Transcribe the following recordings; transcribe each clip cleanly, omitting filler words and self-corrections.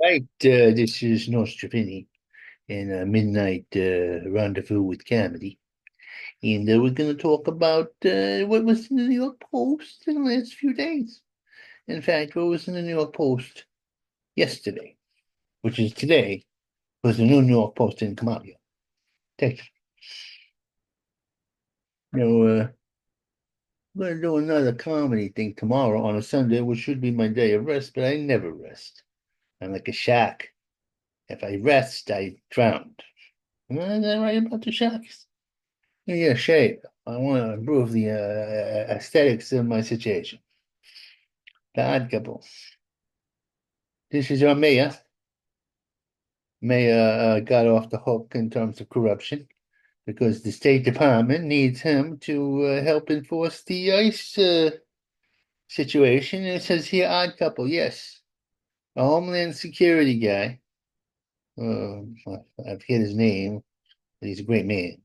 Right, this is Nostrovini in a midnight rendezvous with comedy, and we're going to talk about what was in the New York Post in the last few days. In fact, what was in the New York Post yesterday, which is today, because the New York Post didn't come out yet. Text, I'm going to do another comedy thing tomorrow on a Sunday, which should be my day of rest, but I never rest. I'm like a shark. If I rest, I drown. Am I right about the sharks? Yeah, shape. I want to improve the aesthetics of my situation. The odd couple. This is our mayor. Mayor got off the hook in terms of corruption because the State Department needs him to help enforce the ICE situation. And it says here, odd couple. Yes, a Homeland Security guy. I forget his name, but he's a great man.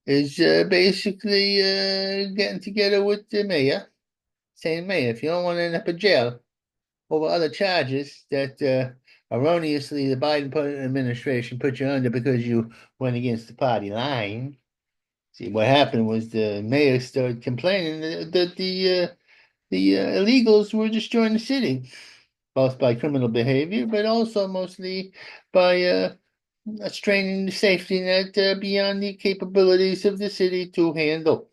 Is basically getting together with the mayor, saying, "Mayor, if you don't want to end up in jail over other charges that erroneously the Biden administration put you under because you went against the party line." See, what happened was the mayor started complaining that the illegals were destroying the city, both by criminal behavior, but also mostly by straining the safety net beyond the capabilities of the city to handle.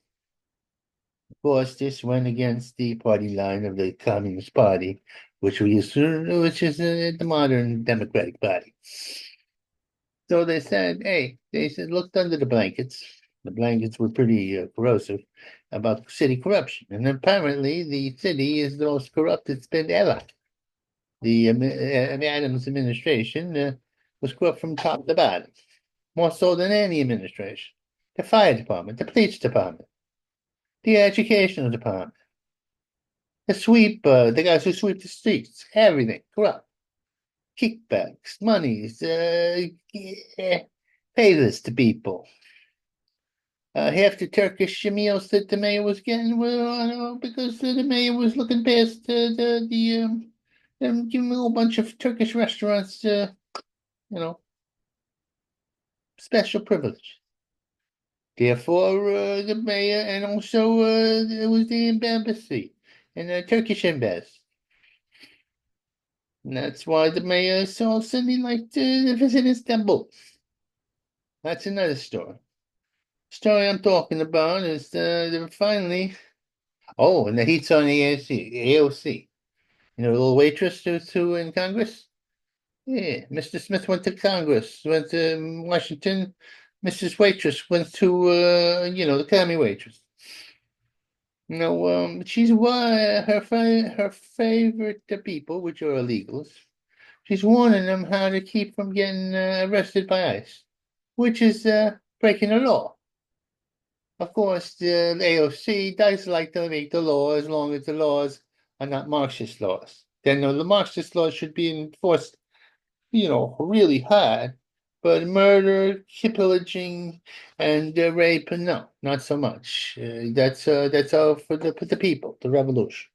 Of course, this went against the party line of the Communist Party, which is the modern Democratic Party. So they said, hey, they said, looked under the blankets. The blankets were pretty corrosive about city corruption. And apparently, the city is the most corrupt it's been ever. The Adams administration was corrupt from top to bottom, more so than any administration. The fire department, the police department, the educational department, the guys who sweep the streets, everything corrupt. Kickbacks, monies, favors to people. Half the Turkish meals that the mayor was getting were because the mayor was looking past them giving a whole bunch of Turkish restaurants, you know, special privilege. Therefore, the mayor and also it was the embassy and the Turkish embassy. And that's why the mayor is all suddenly like to visit Istanbul. That's another story. Story I'm talking about is they're finally. Oh, and the heat's on the AOC. You know, the little waitress who in Congress? Yeah, Mr. Smith went to Congress, went to Washington. Mrs. Waitress went to, the commie waitress. No, she's one her favorite people, which are illegals. She's warning them how to keep from getting arrested by ICE, which is breaking the law. Of course, the AOC does like to make the law as long as the laws are not Marxist laws. Then the Marxist laws should be enforced, really hard. But murder, pillaging, and rape, no, not so much. That's all for the people, the revolution.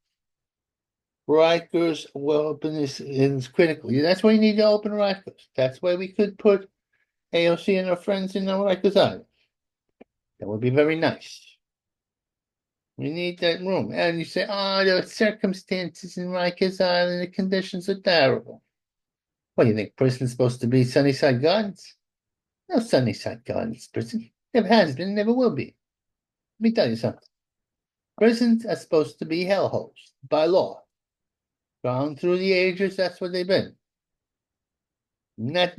Rikers weapon is critical. That's why you need to open Rikers. That's why we could put AOC and her friends in the Rikers Island. That would be very nice. We need that room. And you say, oh, the circumstances in Rikers Island, the conditions are terrible. What do you think? Prison's supposed to be Sunnyside Gardens? No Sunnyside Gardens prison. Never has been, never will be. Let me tell you something. Prisons are supposed to be hellholes by law. Down through the ages, that's what they've been. Not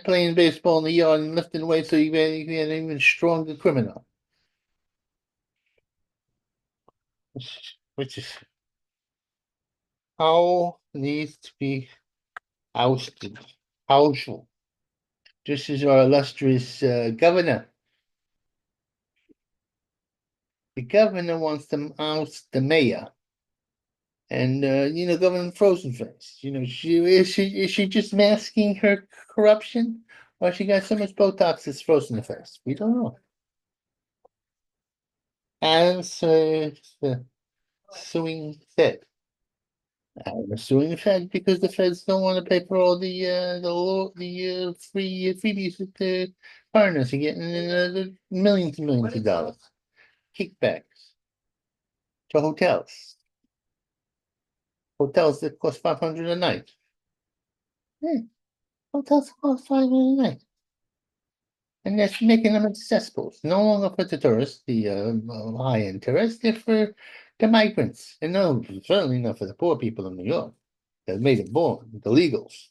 playing baseball in the yard and lifting weights so you get an even stronger criminal. Which is how needs to be ousted. Ousted. This is our illustrious governor. The governor wants to oust the mayor. And Governor Frozenface. Is she just masking her corruption? Or she got so much Botox it's frozen the face? We don't know. As suing said. I'm suing the Fed because the Feds don't want to pay for all the free freebies that the foreigners are getting in the millions and millions of dollars kickbacks to hotels that cost 500 a night. Yeah, hotels cost 500 a night. And that's making them accessible. It's no longer for the tourists, the high-end tourists, they're for the migrants. And no, certainly not for the poor people in New York that made it born, the legals.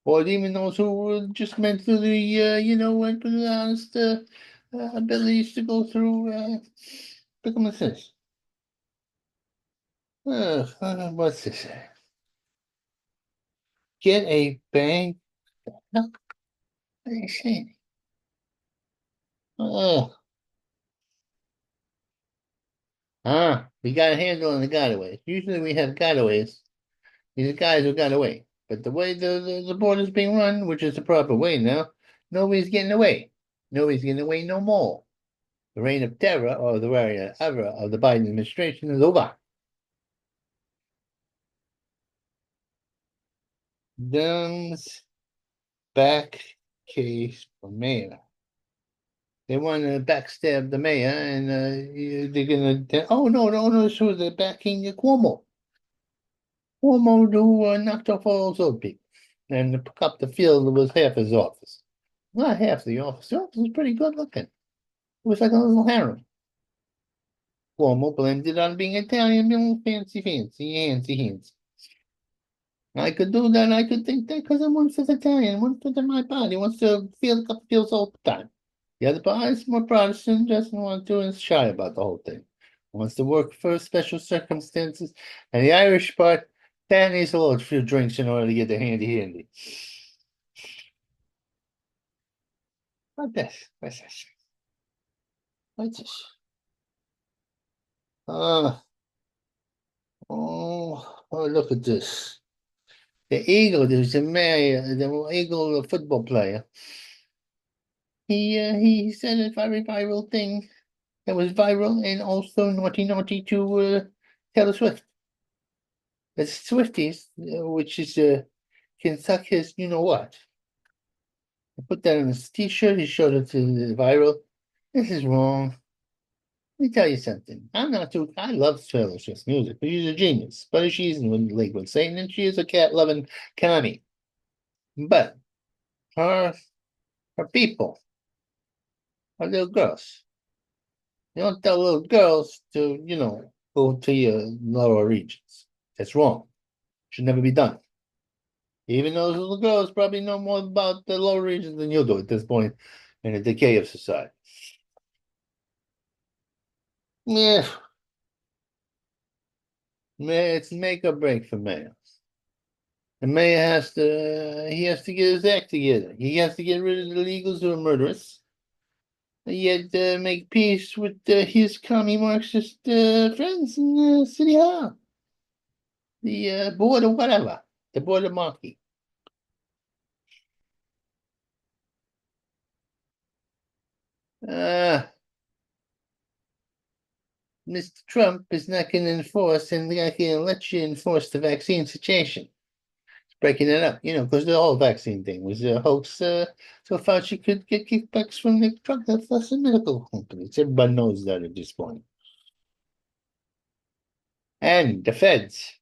Or even those who were just meant through the, went with the honest abilities to go through, become a citizen. What's this? Get a bank. No, what are you saying? Uh, we got a handle on the gotaways. Usually we have gotaways. These guys who got away. But the way the border's being run, which is the proper way now, nobody's getting away. Nobody's getting away no more. The reign of terror or the reign ever of the Biden administration is over. Dunn's back case for mayor. They want to backstab the mayor, and they're gonna. Oh no! So they're backing Cuomo. Cuomo who knocked off all those old people, and pick up the field was half his office. Not half the office. The office was pretty good looking. It was like a little harem. Cuomo blamed it on being Italian, being fancy. I could do that. I could think that because I'm one fifth Italian, one fifth of my body wants to feel feels all the time. The other part is more Protestant, doesn't want to and is shy about the whole thing. Wants to work for special circumstances. And the Irish part, that needs a little few drinks in order to get the handy. What this? What's this? What's this? Uh, look at this. The Eagle, there's a mayor, the Eagle football player. He said a very viral thing that was viral and also naughty to Taylor Swift. The Swifties, which is can suck his you know what. I put that on his t-shirt, he showed it to the viral. This is wrong. Let me tell you something. I love Taylor Swift's music, but she's a genius. But she's in the league with Satan and she is a cat loving commie. But her her people are little girls. You don't tell little girls to, go to your lower regions. That's wrong. Should never be done. Even those little girls probably know more about the lower regions than you do at this point in the decay of society. Yeah, it's make or break for mayor. The mayor he has to get his act together. He has to get rid of the illegals who are murderous, and yet make peace with his commie Marxist friends in City Hall, the board or whatever, the board of marquee. Uh, Mr. Trump is not going to enforce and not going to let you enforce the vaccine situation. He's breaking it up, because the whole vaccine thing was a hoax. So Fauci could get kickbacks from the drug that's medical companies. Everybody knows that at this point. And the feds,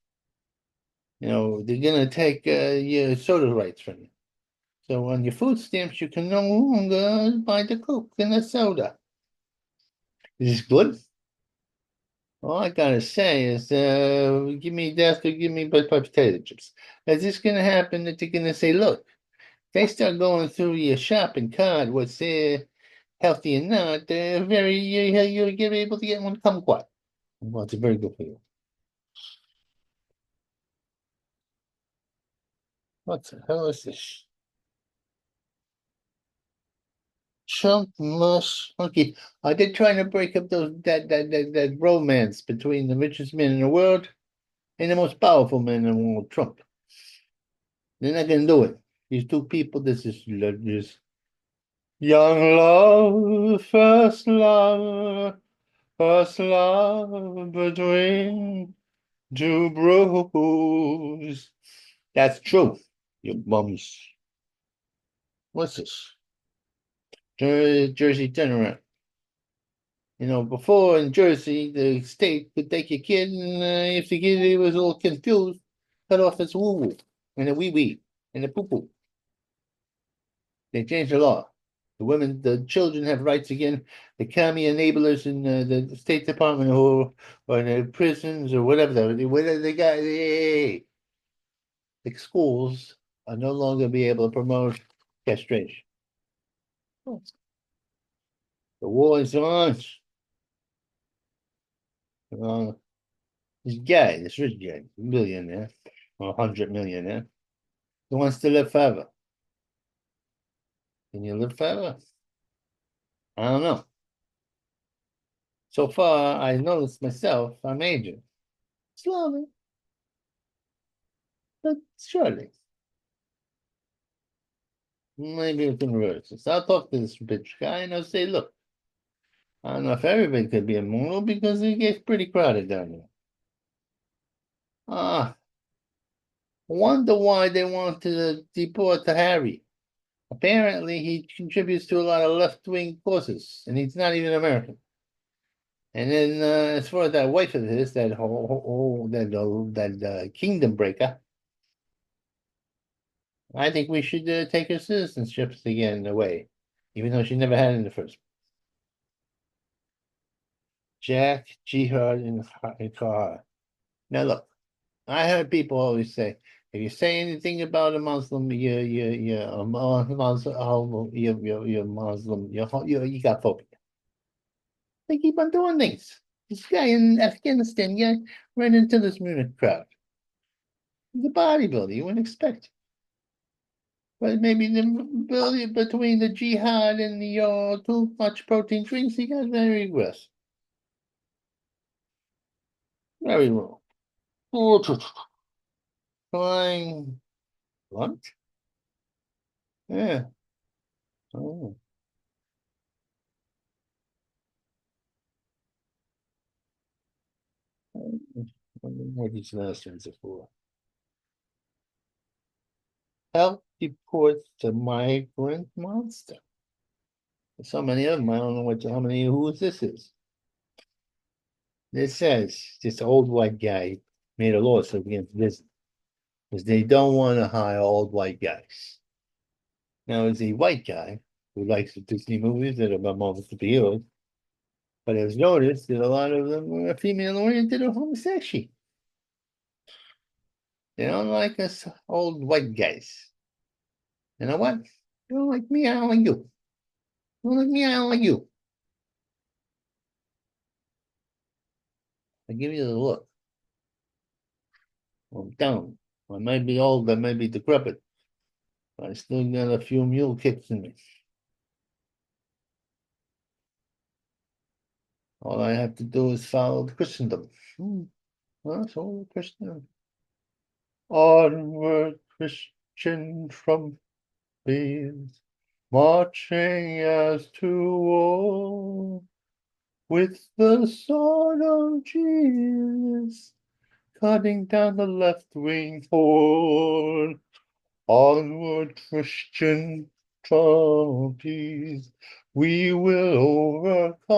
they're going to take your soda rights from you. So on your food stamps, you can no longer buy the Coke and the soda. Is this good? All I gotta say is, give me death or give me but potato chips. Is this gonna happen that they're gonna say, look, they start going through your shopping cart, what's healthy and not, you're able to get one kumquat. Well, it's very good for you. What the hell is this? Chunk mush monkey. Are they trying to break up that romance between the richest man in the world and the most powerful man in the world, Trump? They're not gonna do it. These two people, this is just young love, first love between to bruise. That's true. You bums. What's this? Jersey turnaround. Before in Jersey, the state could take your kid, and if the kid was a little confused, cut off its woo woo and a wee wee and a poo poo. They changed the law. The children have rights again. The commie enablers in the State Department or in the prisons or whatever they got, the schools are no longer be able to promote castration. The war is on. Uh, this rich guy, millionaire, or 100 millionaire, he wants to live forever. Can you live forever? I don't know. So far, I noticed myself, I'm aging. Slowly, but surely. Maybe we can reverse this. I'll talk to this rich guy and I'll say, look, I don't know if everybody could be immortal because it gets pretty crowded down here. Ah, wonder why they want to deport the Harry. Apparently, he contributes to a lot of left-wing causes, and he's not even American. And then, as far as that wife of his, that kingdom breaker, I think we should take her citizenships again away, even though she never had it in the first. Jack Jihad and Kahar. Now look, I heard people always say, if you say anything about a Muslim, you're a Muslim, you're Muslim, you got phobia. They keep on doing things. This guy in Afghanistan ran into this Munich crowd. He's a bodybuilder, you wouldn't expect. But maybe the ability between the jihad and the too much protein drinks, he got very aggressive. Very wrong. Flying lunch? Yeah. Oh. I wonder what these last ones are for. Help deport the migrant monster. There's so many of them, I don't know how many who's this is. It says this old white guy made a lawsuit against Disney because they don't want to hire old white guys. Now, as a white guy who likes the Disney movies that are about Marvel superheroes, but has noticed that a lot of them are female oriented or homosexual. They don't like us old white guys. You know what? You don't like me, I don't like you. You don't like me, I don't like you. I give you the look. I'm down. I might be old, I might be decrepit, but I still got a few mule kicks in me. All I have to do is follow the Christendom. Well, so Christendom. Onward, Christian trumpets, marching as to war, with the sword of Jesus, cutting down the left wing horde. Onward, Christian trumpets, we will overcome.